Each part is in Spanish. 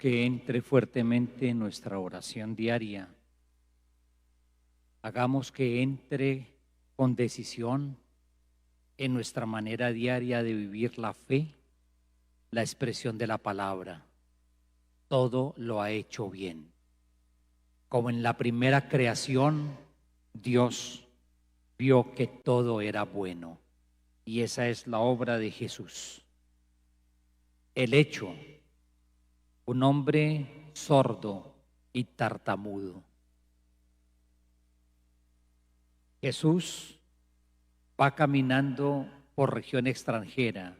que entre fuertemente en nuestra oración diaria. Hagamos que entre con decisión en nuestra manera diaria de vivir la fe, la expresión de la palabra. Todo lo ha hecho bien. Como en la primera creación, Dios vio que todo era bueno. Y esa es la obra de Jesús. El hecho, un hombre sordo y tartamudo. Jesús va caminando por región extranjera,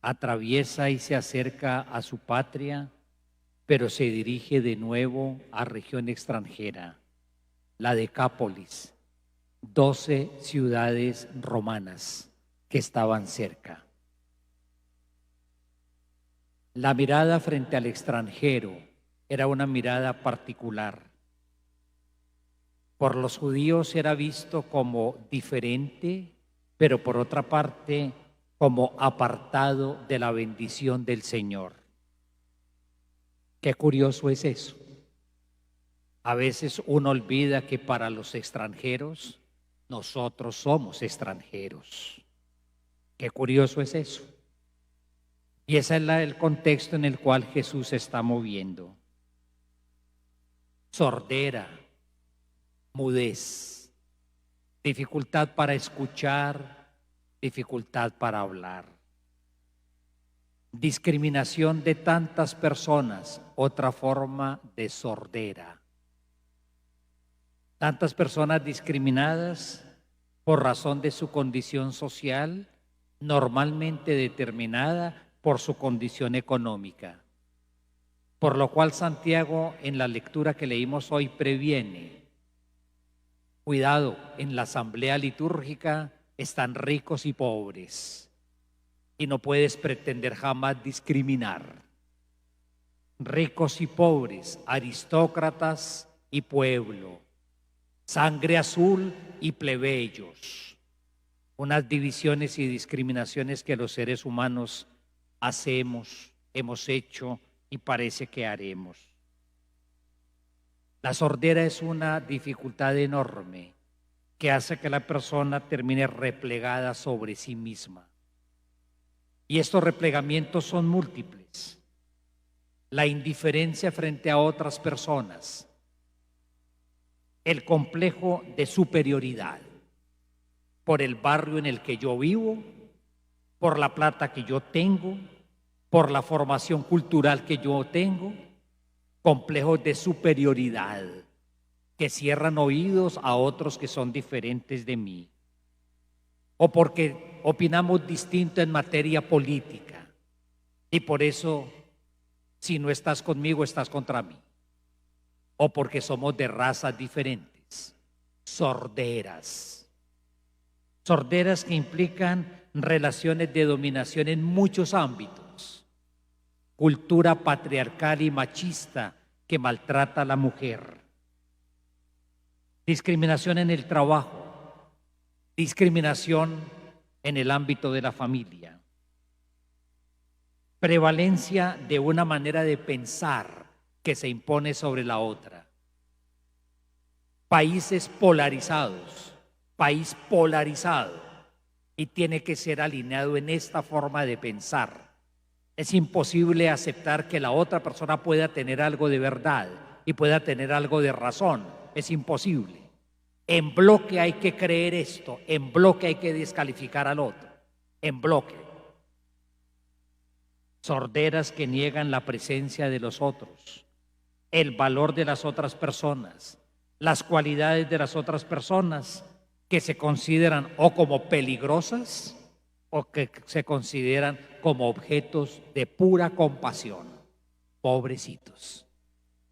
atraviesa y se acerca a su patria, pero se dirige de nuevo a región extranjera, la Decápolis, 12 ciudades romanas que estaban cerca. La mirada frente al extranjero era una mirada particular. Por los judíos era visto como diferente, pero por otra parte como apartado de la bendición del Señor. Qué curioso es eso. A veces uno olvida que para los extranjeros nosotros somos extranjeros. Qué curioso es eso. Y ese es el contexto en el cual Jesús se está moviendo. Sordera, mudez, dificultad para escuchar, dificultad para hablar. Discriminación de tantas personas, otra forma de sordera. Tantas personas discriminadas por razón de su condición social, normalmente determinada por su condición económica. Por lo cual Santiago, en la lectura que leímos hoy, previene. Cuidado, en la asamblea litúrgica están ricos y pobres y no puedes pretender jamás discriminar. Ricos y pobres, aristócratas y pueblo, sangre azul y plebeyos. Unas divisiones y discriminaciones que los seres humanos hacemos, hemos hecho y parece que haremos. La sordera es una dificultad enorme que hace que la persona termine replegada sobre sí misma. Y estos replegamientos son múltiples. La indiferencia frente a otras personas, el complejo de superioridad por el barrio en el que yo vivo, por la plata que yo tengo, por la formación cultural que yo tengo, complejos de superioridad que cierran oídos a otros que son diferentes de mí, o porque opinamos distinto en materia política y por eso si no estás conmigo estás contra mí, o porque somos de razas diferentes. Sorderas que implican relaciones de dominación en muchos ámbitos. Cultura patriarcal y machista que maltrata a la mujer. Discriminación en el trabajo. Discriminación en el ámbito de la familia. Prevalencia de una manera de pensar que se impone sobre la otra. Países polarizados, país polarizado y tiene que ser alineado en esta forma de pensar. Es imposible aceptar que la otra persona pueda tener algo de verdad y pueda tener algo de razón. Es imposible. En bloque hay que creer esto, en bloque hay que descalificar al otro, en bloque. Sorderas que niegan la presencia de los otros, el valor de las otras personas, las cualidades de las otras personas que se consideran o como peligrosas o que se consideran como objetos de pura compasión. Pobrecitos,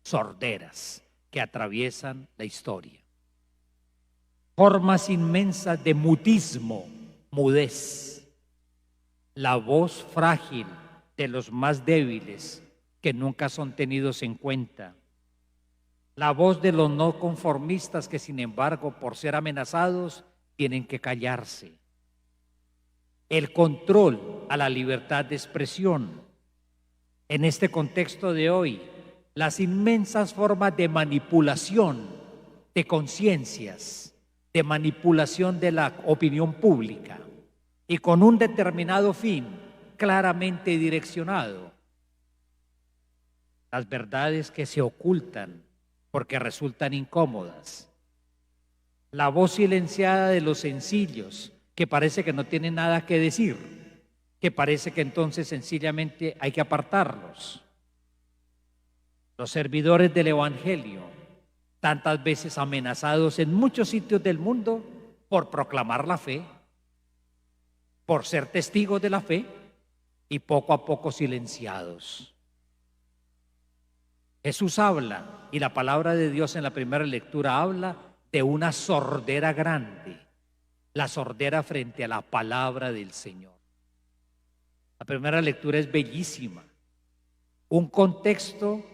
sorderas que atraviesan la historia. Formas inmensas de mutismo, mudez. La voz frágil de los más débiles que nunca son tenidos en cuenta. La voz de los no conformistas que, sin embargo, por ser amenazados, tienen que callarse. El control a la libertad de expresión. en este contexto de hoy las inmensas formas de manipulación de conciencias, de manipulación de la opinión pública y con un determinado fin claramente direccionado. Las verdades que se ocultan porque resultan incómodas. La voz silenciada de los sencillos que parece que no tienen nada que decir, que parece que entonces sencillamente hay que apartarlos. Los servidores del Evangelio, tantas veces amenazados en muchos sitios del mundo por proclamar la fe, por ser testigos de la fe y poco a poco silenciados. Jesús habla, y la palabra de Dios en la primera lectura habla de una sordera grande, la sordera frente a la palabra del Señor. La primera lectura es bellísima, un contexto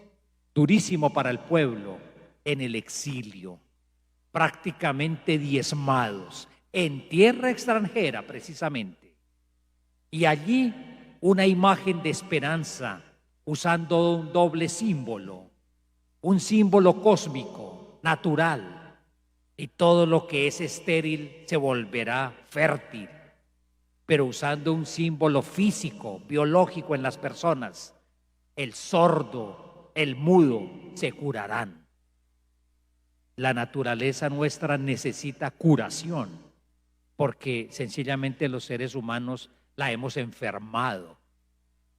durísimo para el pueblo en el exilio, prácticamente diezmados, en tierra extranjera precisamente. Y allí una imagen de esperanza usando un doble símbolo, un símbolo cósmico, natural, y todo lo que es estéril se volverá fértil, pero usando un símbolo físico, biológico en las personas. El sordo, el mudo se curarán. La naturaleza nuestra necesita curación, porque sencillamente los seres humanos la hemos enfermado.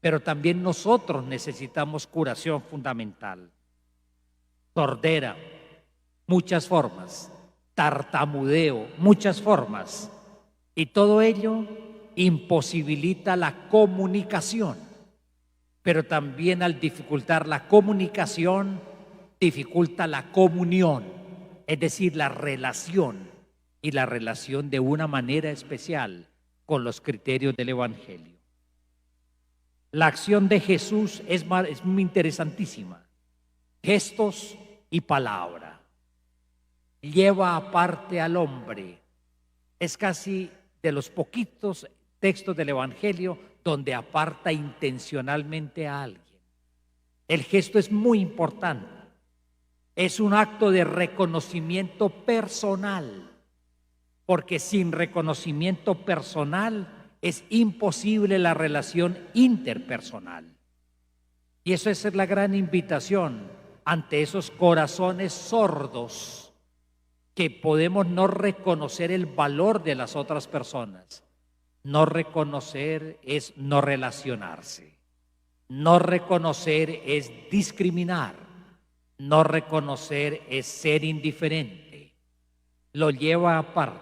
Pero también nosotros necesitamos curación fundamental. Sordera, muchas formas. Tartamudeo, muchas formas. Y todo ello imposibilita la comunicación. Pero también al dificultar la comunicación, dificulta la comunión, es decir, la relación, y la relación de una manera especial con los criterios del Evangelio. La acción de Jesús es muy interesantísima. Gestos y palabra. Lleva aparte al hombre. Es casi de los poquitos textos del Evangelio donde aparta intencionalmente a alguien. El gesto es muy importante. Es un acto de reconocimiento personal, porque sin reconocimiento personal es imposible la relación interpersonal. Y eso es la gran invitación ante esos corazones sordos que podemos no reconocer el valor de las otras personas. No reconocer es no relacionarse. No reconocer es discriminar. No reconocer es ser indiferente. Lo lleva aparte,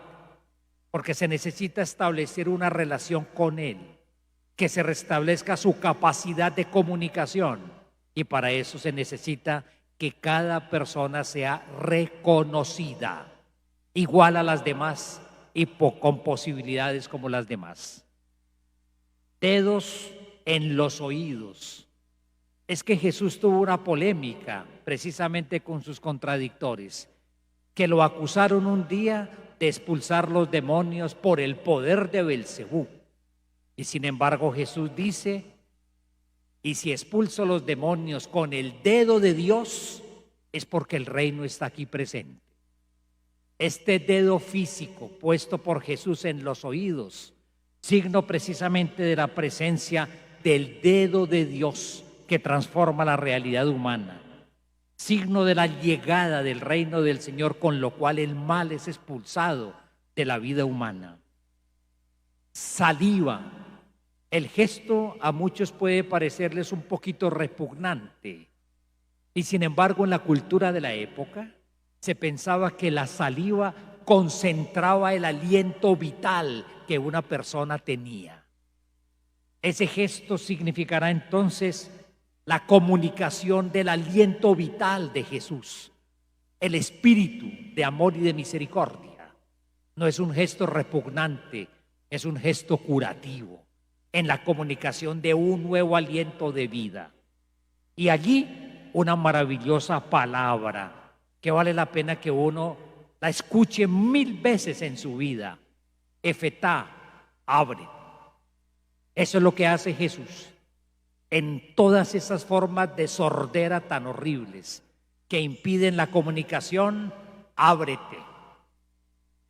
porque se necesita establecer una relación con Él, que se restablezca su capacidad de comunicación, y para eso se necesita que cada persona sea reconocida, igual a las demás y con posibilidades como las demás. Dedos en los oídos. Es que Jesús tuvo una polémica precisamente con sus contradictores, que lo acusaron un día de expulsar los demonios por el poder de Belcebú. Y sin embargo Jesús dice: y si expulso los demonios con el dedo de Dios, es porque el reino está aquí presente. Este dedo físico puesto por Jesús en los oídos, signo precisamente de la presencia del dedo de Dios que transforma la realidad humana, signo de la llegada del reino del Señor, con lo cual el mal es expulsado de la vida humana. Saliva. El gesto a muchos puede parecerles un poquito repugnante, y sin embargo en la cultura de la época se pensaba que la saliva concentraba el aliento vital que una persona tenía. Ese gesto significará entonces la comunicación del aliento vital de Jesús, el espíritu de amor y de misericordia. No es un gesto repugnante, es un gesto curativo en la comunicación de un nuevo aliento de vida. Y allí una maravillosa palabra que vale la pena que uno la escuche 1000 veces en su vida. Efetá, abre. Eso es lo que hace Jesús. en todas esas formas de sordera tan horribles que impiden la comunicación, ábrete.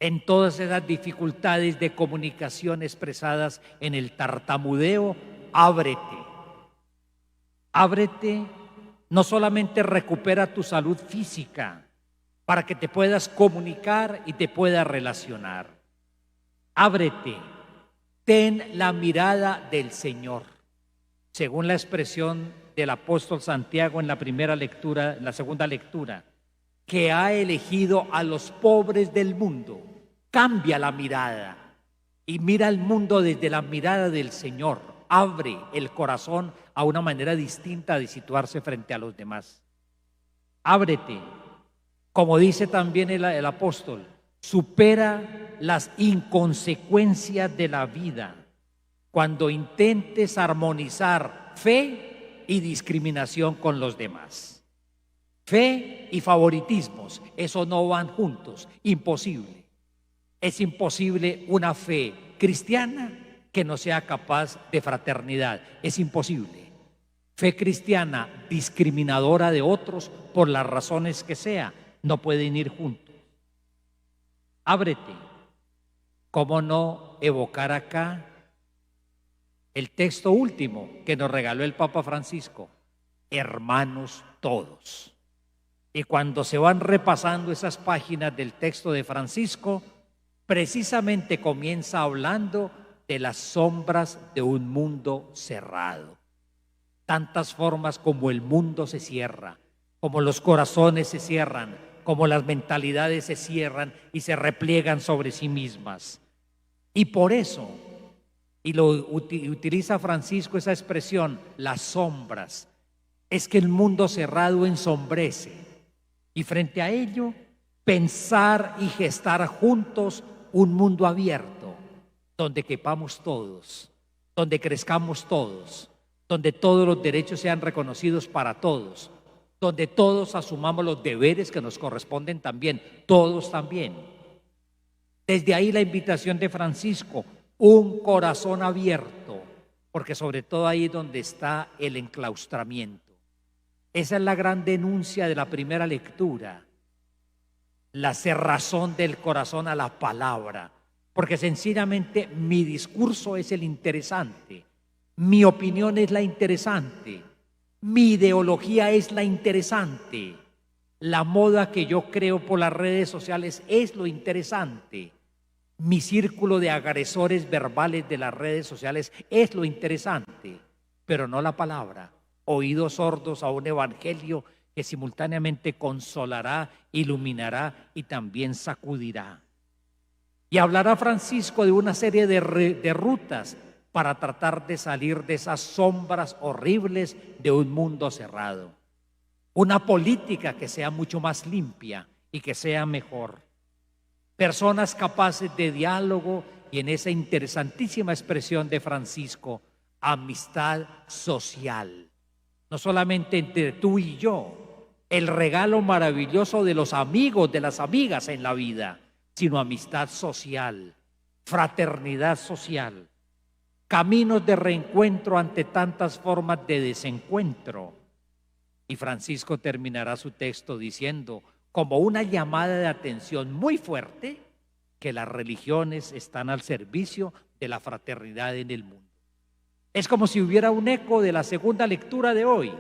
En todas esas dificultades de comunicación expresadas en el tartamudeo, ábrete. Ábrete, no solamente recupera tu salud física para que te puedas comunicar y te puedas relacionar. Ábrete, ten la mirada del Señor. Según la expresión del apóstol Santiago en la primera lectura, en la segunda lectura, que ha elegido a los pobres del mundo. Cambia la mirada y mira el mundo desde la mirada del Señor. Abre el corazón a una manera distinta de situarse frente a los demás. Ábrete, como dice también el apóstol, supera las inconsecuencias de la vida cuando intentes armonizar fe y discriminación con los demás. Fe y favoritismos, eso no van juntos, imposible. Es imposible una fe cristiana que no sea capaz de fraternidad, es imposible. Fe cristiana discriminadora de otros por las razones que sea, no pueden ir juntos. Ábrete. ¿Cómo no evocar acá el texto último que nos regaló el Papa Francisco? Hermanos todos. Y cuando se van repasando esas páginas del texto de Francisco, precisamente comienza hablando de las sombras de un mundo cerrado. Tantas formas como el mundo se cierra, como los corazones se cierran, como las mentalidades se cierran y se repliegan sobre sí mismas. Y por eso, y lo utiliza Francisco esa expresión, las sombras, es que el mundo cerrado ensombrece. Y frente a ello, pensar y gestar juntos un mundo abierto, donde quepamos todos, donde crezcamos todos, donde todos los derechos sean reconocidos para todos, donde todos asumamos los deberes que nos corresponden también, todos también. Desde ahí la invitación de Francisco, un corazón abierto, porque sobre todo ahí es donde está el enclaustramiento. Esa es la gran denuncia de la primera lectura, la cerrazón del corazón a la palabra, porque sencillamente mi discurso es el interesante, mi opinión es la interesante, mi ideología es la interesante, la moda que yo creo por las redes sociales es lo interesante, mi círculo de agresores verbales de las redes sociales es lo interesante, pero no la palabra. Oídos sordos a un evangelio que simultáneamente consolará, iluminará y también sacudirá. Y hablará Francisco de una serie de rutas para tratar de salir de esas sombras horribles de un mundo cerrado. Una política que sea mucho más limpia y que sea mejor. Personas capaces de diálogo y en esa interesantísima expresión de Francisco, amistad social. No solamente entre tú y yo, el regalo maravilloso de los amigos, de las amigas en la vida, sino amistad social, fraternidad social, caminos de reencuentro ante tantas formas de desencuentro. Y Francisco terminará su texto diciendo, como una llamada de atención muy fuerte, que las religiones están al servicio de la fraternidad en el mundo. Es como si hubiera un eco de la segunda lectura de hoy.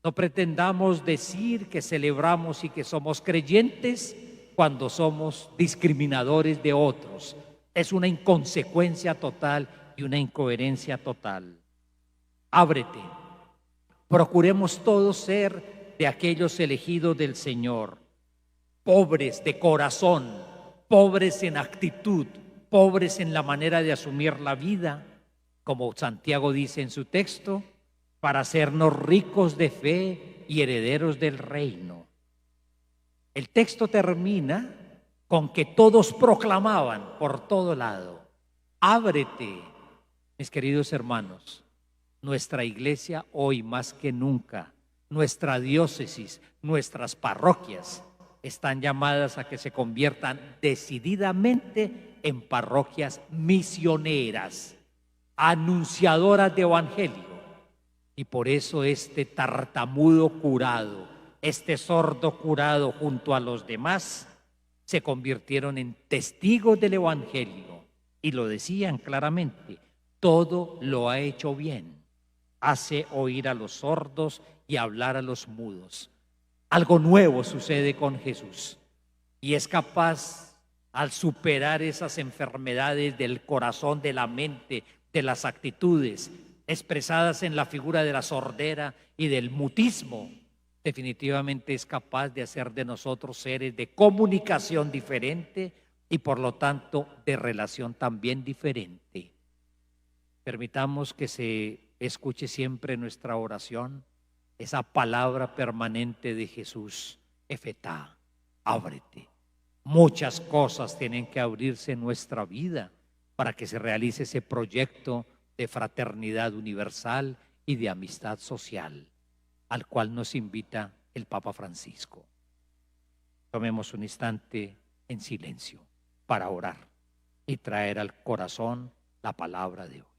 No pretendamos decir que celebramos y que somos creyentes cuando somos discriminadores de otros. Es una inconsecuencia total y una incoherencia total. Ábrete. Procuremos todos ser de aquellos elegidos del Señor, pobres de corazón, pobres en actitud, pobres en la manera de asumir la vida, como Santiago dice en su texto, para hacernos ricos de fe y herederos del reino. El texto termina con que todos proclamaban por todo lado, ábrete, mis queridos hermanos. Nuestra iglesia hoy más que nunca, nuestra diócesis, nuestras parroquias están llamadas a que se conviertan decididamente en parroquias misioneras, anunciadoras de evangelio, Y por eso este tartamudo curado, este sordo curado junto a los demás, se convirtieron en testigos del Evangelio y lo decían claramente: todo lo ha hecho bien, hace oír a los sordos y hablar a los mudos. Algo nuevo sucede con Jesús y es capaz, al superar esas enfermedades del corazón, de la mente, de las actitudes expresadas en la figura de la sordera y del mutismo, definitivamente es capaz de hacer de nosotros seres de comunicación diferente y por lo tanto de relación también diferente. Permitamos que se escuche siempre en nuestra oración esa palabra permanente de Jesús: Efetá, ábrete. Muchas cosas tienen que abrirse en nuestra vida para que se realice ese proyecto de fraternidad universal y de amistad social al cual nos invita el Papa Francisco. Tomemos un instante en silencio para orar y traer al corazón la palabra de hoy.